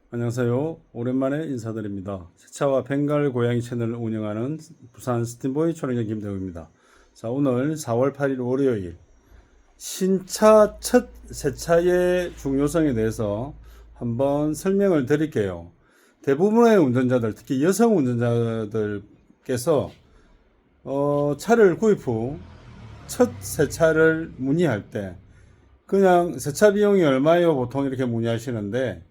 안녕하세요. 오랜만에 인사드립니다. 세차와 벵갈 고양이 채널을 운영하는 부산 스팀보이 촬영장 김대우입니다. 자, 오늘 4월 8일 월요일 신차 첫 세차의 중요성에 대해서 한번 설명을 드릴게요. 대부분의 운전자들, 특히 여성 운전자들께서 차를 구입 후 첫 세차를 문의할 때 그냥 세차 비용이 얼마예요? 보통 이렇게 문의하시는데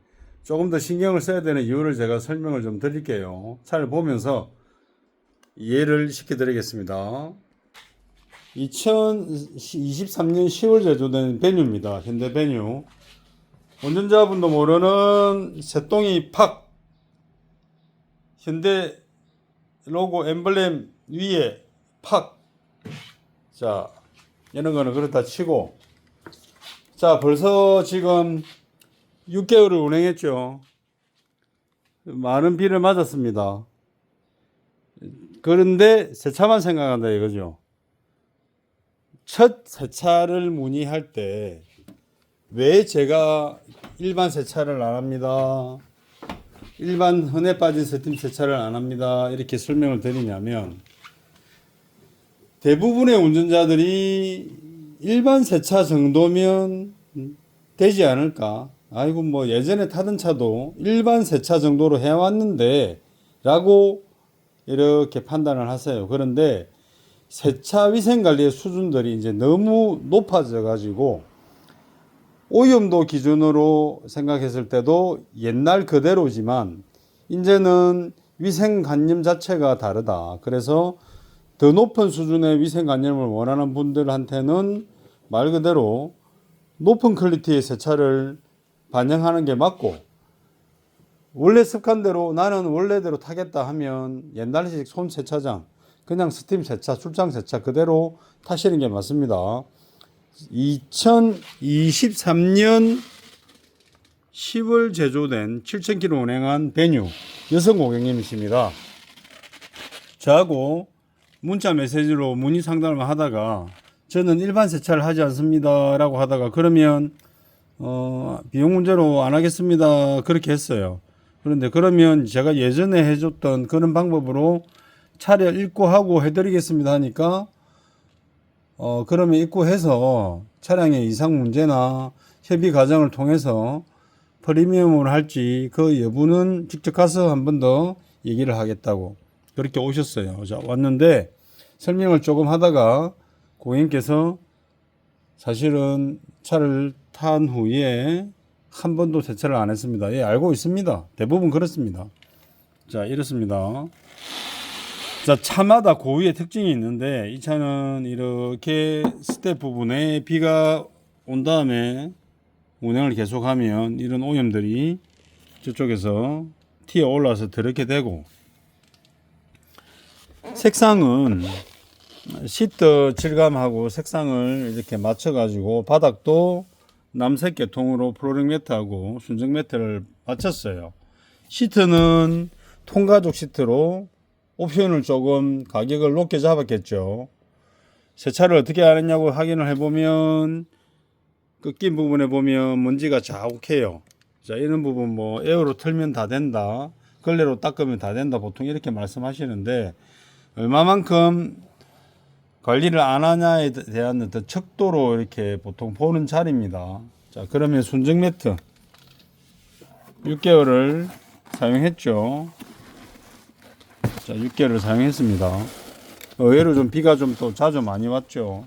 조금 더 신경을 써야 되는 이유를 제가 설명을 좀 드릴게요. 차를 보면서 이해를 시켜드리겠습니다. 2023년 10월 제조된 베뉴입니다. 현대 베뉴. 운전자분도 모르는 새똥이 팍! 현대 로고 엠블렘 위에 팍! 자, 이런 거는 그렇다 치고, 자, 벌써 지금 6개월을 운행했죠. 많은 비를 맞았습니다. 그런데 세차만 생각한다 이거죠. 첫 세차를 문의할 때 왜 제가 일반 세차를 안 합니다, 일반 흔해 빠진 스팀 세차를 안 합니다, 이렇게 설명을 드리냐면, 대부분의 운전자들이 일반 세차 정도면 되지 않을까, 아이고 뭐 예전에 타던 차도 일반 세차 정도로 해왔는데 라고 이렇게 판단을 하세요. 그런데 세차 위생관리의 수준들이 이제 너무 높아져 가지고 오염도 기준으로 생각했을 때도 옛날 그대로지만 이제는 위생관념 자체가 다르다. 그래서 더 높은 수준의 위생관념을 원하는 분들한테는 말 그대로 높은 퀄리티의 세차를 반영하는 게 맞고, 원래 습관대로 나는 원래대로 타겠다 하면 옛날식 손 세차장, 그냥 스팀 세차, 출장 세차 그대로 타시는 게 맞습니다. 2023년 10월 제조된 7,000km 운행한 베뉴 여성 고객님이십니다. 저하고 문자 메시지로 문의 상담을 하다가 저는 일반 세차를 하지 않습니다 라고 하다가, 그러면 비용 문제로 안 하겠습니다 그렇게 했어요. 그런데 그러면 제가 예전에 해줬던 그런 방법으로 차를 입고하고 해드리겠습니다 하니까 그러면 입고해서 차량의 이상 문제나 협의 과정을 통해서 프리미엄으로 할지 그 여부는 직접 가서 한 번 더 얘기를 하겠다고 그렇게 오셨어요. 자, 왔는데 설명을 조금 하다가 고객님께서 사실은 차를 탄 후에 한 번도 세차를 안 했습니다. 예, 알고 있습니다. 대부분 그렇습니다. 자, 이렇습니다. 자, 차마다 고유의 특징이 있는데 이 차는 이렇게 스텝 부분에 비가 온 다음에 운행을 계속하면 이런 오염들이 저쪽에서 튀어 올라와서 더럽게 되고, 색상은 시트 질감하고 색상을 이렇게 맞춰 가지고 바닥도 남색 계통으로 플로링 매트하고 순정 매트를 맞췄어요. 시트는 통가죽 시트로 옵션을 조금 가격을 높게 잡았겠죠. 세차를 어떻게 하느냐고 확인을 해보면 꺾인 부분에 보면 먼지가 자욱해요. 자, 이런 부분 뭐 에어로 털면 다 된다, 걸레로 닦으면 다 된다, 보통 이렇게 말씀하시는데 얼마만큼 관리를 안 하냐에 대한 어떤 척도로 이렇게 보통 보는 자리입니다. 자, 그러면 순정 매트 6개월을 사용했죠. 자, 6개월을 사용했습니다. 의외로 좀 비가 좀 또 자주 많이 왔죠.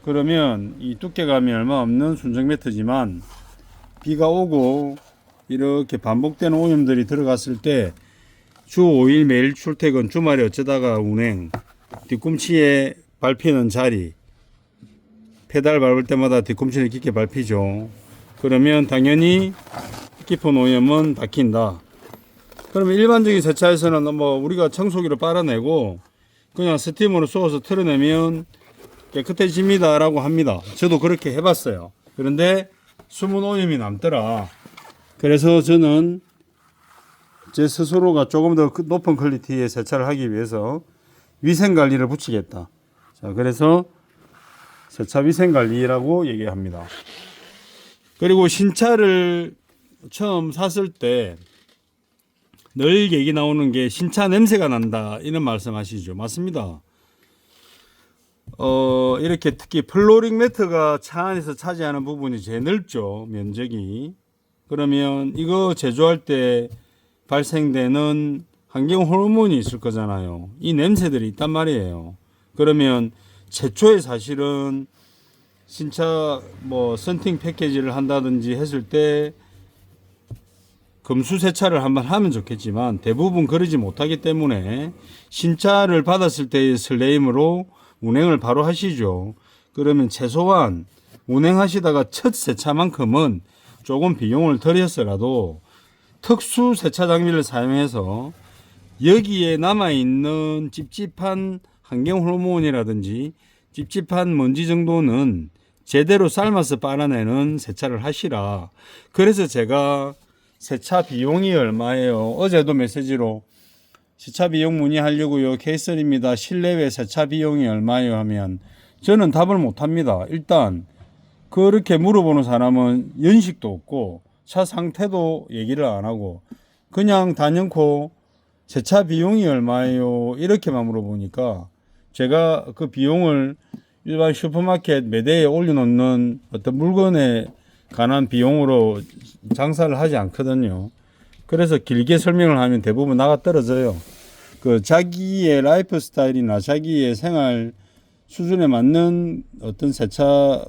그러면 이 두께감이 얼마 없는 순정 매트지만 비가 오고 이렇게 반복되는 오염들이 들어갔을 때 주 5일 매일 출퇴근, 주말에 어쩌다가 운행, 뒤꿈치에 밟히는 자리, 페달 밟을 때마다 뒤꿈치를 깊게 밟히죠. 그러면 당연히 깊은 오염은 박힌다. 그러면 일반적인 세차에서는 뭐 우리가 청소기로 빨아내고 그냥 스팀으로 쏘아서 털어내면 깨끗해집니다 라고 합니다. 저도 그렇게 해봤어요. 그런데 숨은 오염이 남더라. 그래서 저는 제 스스로가 조금 더 높은 퀄리티의 세차를 하기 위해서 위생관리를 붙이겠다. 자, 그래서 세차 위생관리라고 얘기합니다. 그리고 신차를 처음 샀을 때 늘 얘기 나오는 게 신차 냄새가 난다 이런 말씀하시죠. 맞습니다. 이렇게 특히 플로링 매트가 차 안에서 차지하는 부분이 제일 넓죠. 면적이. 그러면 이거 제조할 때 발생되는 환경 호르몬이 있을 거잖아요. 이 냄새들이 있단 말이에요. 그러면 최초에 사실은 신차 뭐 썬팅 패키지를 한다든지 했을 때 금수 세차를 한번 하면 좋겠지만 대부분 그러지 못하기 때문에 신차를 받았을 때의 설레임으로 운행을 바로 하시죠. 그러면 최소한 운행하시다가 첫 세차만큼은 조금 비용을 들였더라도 특수 세차 장비를 사용해서 여기에 남아있는 찝찝한 환경 호르몬이라든지 찝찝한 먼지 정도는 제대로 삶아서 빨아내는 세차를 하시라. 그래서 제가 세차 비용이 얼마예요? 어제도 메시지로 세차 비용 문의하려고요. 케이스입니다. 실내외 세차 비용이 얼마예요? 하면 저는 답을 못합니다. 일단 그렇게 물어보는 사람은 연식도 없고 차 상태도 얘기를 안 하고 그냥 단연코 세차 비용이 얼마예요? 이렇게만 물어보니까 제가 그 비용을 일반 슈퍼마켓 매대에 올려놓는 어떤 물건에 관한 비용으로 장사를 하지 않거든요. 그래서 길게 설명을 하면 대부분 나가 떨어져요. 그 자기의 라이프 스타일이나 자기의 생활 수준에 맞는 어떤 세차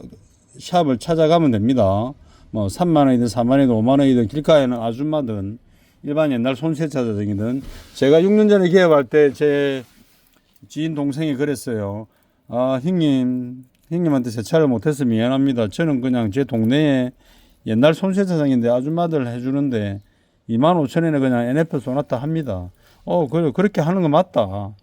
샵을 찾아가면 됩니다. 뭐 3만 원이든 4만 원이든 5만 원이든 길가에는 아줌마든 일반 옛날 손세차장이든 제가 6년 전에 개업할 때 제 지인 동생이 그랬어요. 아, 형님한테 세차를 못해서 미안합니다. 저는 그냥 제 동네에 옛날 손세차장인데 아줌마들 해주는데 25,000원에 그냥 NF 소나타 합니다. 그래, 그렇게 하는 거 맞다.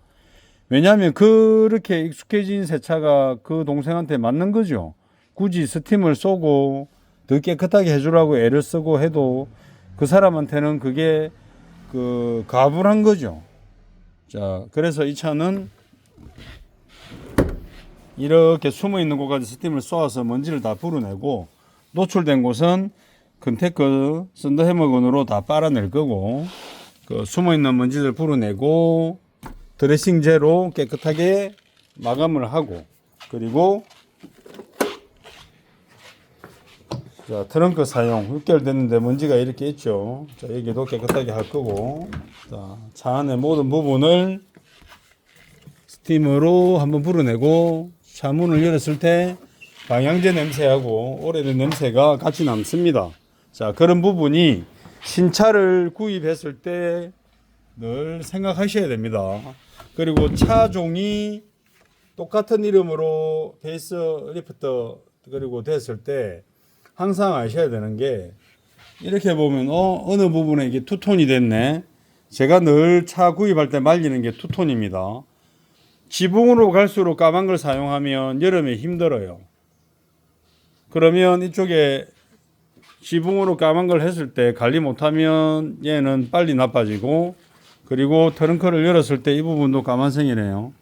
왜냐하면 그렇게 익숙해진 세차가 그 동생한테 맞는 거죠. 굳이 스팀을 쏘고 더 깨끗하게 해주라고 애를 쓰고 해도 그 사람한테는 그게 가불한 거죠. 자, 그래서 이 차는 이렇게 숨어 있는 곳까지 스팀을 쏘아서 먼지를 다 불어내고 노출된 곳은 컨테크 썬더해머건으로 다 빨아낼 거고 그 숨어 있는 먼지를 불어내고 드레싱제로 깨끗하게 마감을 하고 그리고 자, 트렁크 사용 6개월 됐는데 먼지가 이렇게 있죠. 자, 여기도 깨끗하게 할 거고 자, 차 안에 모든 부분을 스팀으로 한번 불어내고 차 문을 열었을 때 방향제 냄새하고 오래된 냄새가 같이 남습니다. 자, 그런 부분이 신차를 구입했을 때 늘 생각하셔야 됩니다. 그리고 차종이 똑같은 이름으로 베이스 리프트 그리고 됐을 때 항상 아셔야 되는 게 이렇게 보면 어느 부분에 이게 투톤이 됐네. 제가 늘 차 구입할 때 말리는 게 투톤입니다. 지붕으로 갈수록 까만 걸 사용하면 여름에 힘들어요. 그러면 이쪽에 지붕으로 까만 걸 했을 때 관리 못하면 얘는 빨리 나빠지고 그리고 트렁크를 열었을 때 이 부분도 까만색이네요.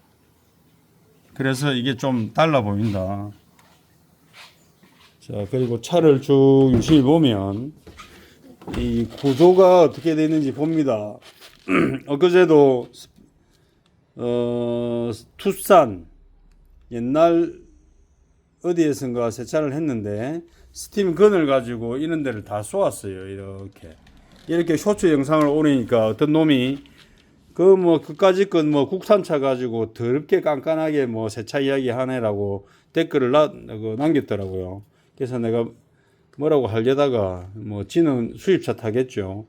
그래서 이게 좀 달라 보인다. 자, 그리고 차를 쭉 유심히 보면 이 구조가 어떻게 되어 있는지 봅니다. 엊그제도 투싼 옛날 어디에선가 세차를 했는데 스팀 건을 가지고 이런 데를 다 쏘았어요. 이렇게 쇼츠 영상을 올리니까 어떤 놈이 그까짓 건 국산차 가지고 더럽게 깐깐하게 세차 이야기 하네라고 댓글을 남겼더라고요. 그래서 내가 뭐라고 하려다가 지는 수입차 타겠죠.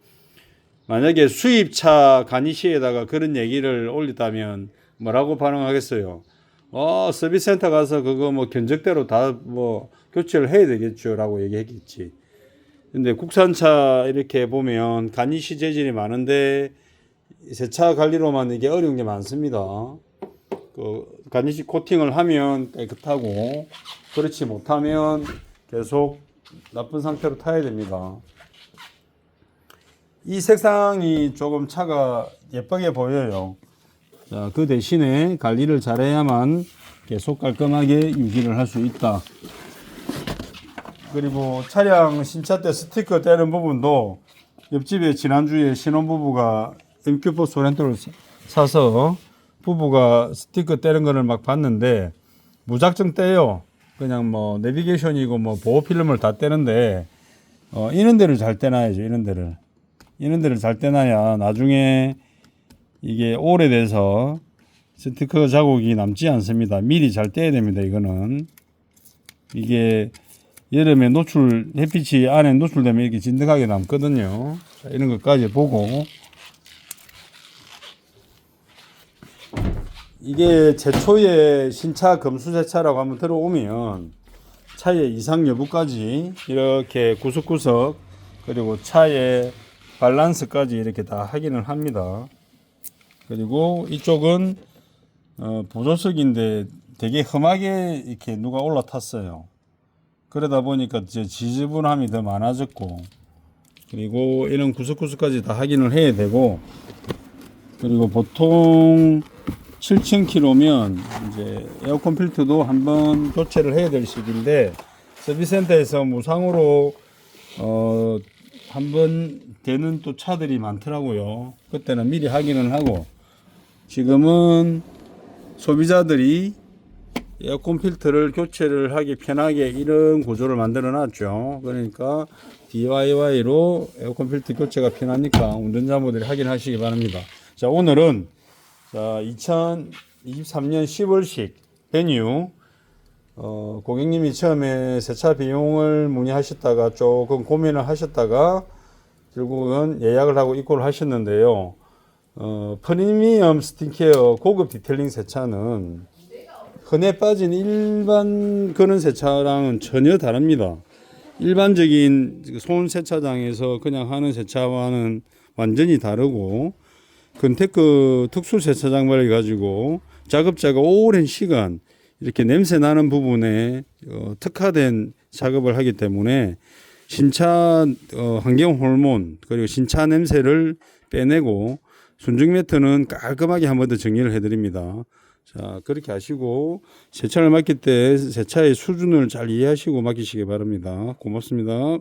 만약에 수입차 가니시에다가 그런 얘기를 올렸다면 뭐라고 반응하겠어요? 서비스 센터 가서 그거 견적대로 다 교체를 해야 되겠죠 라고 얘기했겠지. 근데 국산차 이렇게 보면 가니시 재질이 많은데 세차 관리로만 이게 어려운 게 많습니다. 가니시 코팅을 하면 깨끗하고 그렇지 못하면 계속 나쁜 상태로 타야 됩니다. 이 색상이 조금 차가 예쁘게 보여요. 자, 그 대신에 관리를 잘해야만 계속 깔끔하게 유지를 할 수 있다. 그리고 차량 신차 때 스티커 떼는 부분도 옆집에 지난주에 신혼부부가 MQ4 소렌토를 사서 부부가 스티커 떼는 거를 막 봤는데 무작정 떼요. 그냥 뭐 내비게이션이고 뭐 보호 필름을 다 떼는데 이런 데를 잘 떼놔야죠. 이런 데를 잘 떼놔야 나중에 이게 오래돼서 스티커 자국이 남지 않습니다. 미리 잘 떼야 됩니다. 이거는 이게 여름에 햇빛이 안에 노출되면 이렇게 진득하게 남거든요. 자, 이런 것까지 보고 이게 제초의 신차 검수세차라고 한번 들어오면 차의 이상 여부까지 이렇게 구석구석 그리고 차의 밸런스까지 이렇게 다 확인을 합니다. 그리고 이쪽은 보조석인데 되게 험하게 이렇게 누가 올라탔어요. 그러다 보니까 이제 지저분함이 더 많아졌고, 그리고 이런 구석구석까지 다 확인을 해야 되고, 그리고 보통 7,000km면 이제 에어컨 필터도 한번 교체를 해야 될 시기인데, 서비스센터에서 무상으로 한번 되는 또 차들이 많더라고요. 그때는 미리 확인을 하고, 지금은 소비자들이 에어컨 필터를 교체를 하기 편하게 이런 구조를 만들어 놨죠. 그러니까 DIY로 에어컨 필터 교체가 편하니까 운전자분들이 확인하시기 바랍니다. 자, 오늘은 2023년 10월식 베뉴 고객님이 처음에 세차 비용을 문의하셨다가 조금 고민을 하셨다가 결국은 예약을 하고 입고를 하셨는데요. 프리미엄 스킨케어 고급 디테일링 세차는 흔해 빠진 일반 그런 세차랑은 전혀 다릅니다. 일반적인 손 세차장에서 그냥 하는 세차와는 완전히 다르고, 근테크 특수 세차장을 가지고 작업자가 오랜 시간 이렇게 냄새 나는 부분에 특화된 작업을 하기 때문에 신차 환경 호르몬 그리고 신차 냄새를 빼내고 순증 매트는 깔끔하게 한 번 더 정리를 해드립니다. 자, 그렇게 하시고 세차를 맡길 때 세차의 수준을 잘 이해하시고 맡기시기 바랍니다. 고맙습니다.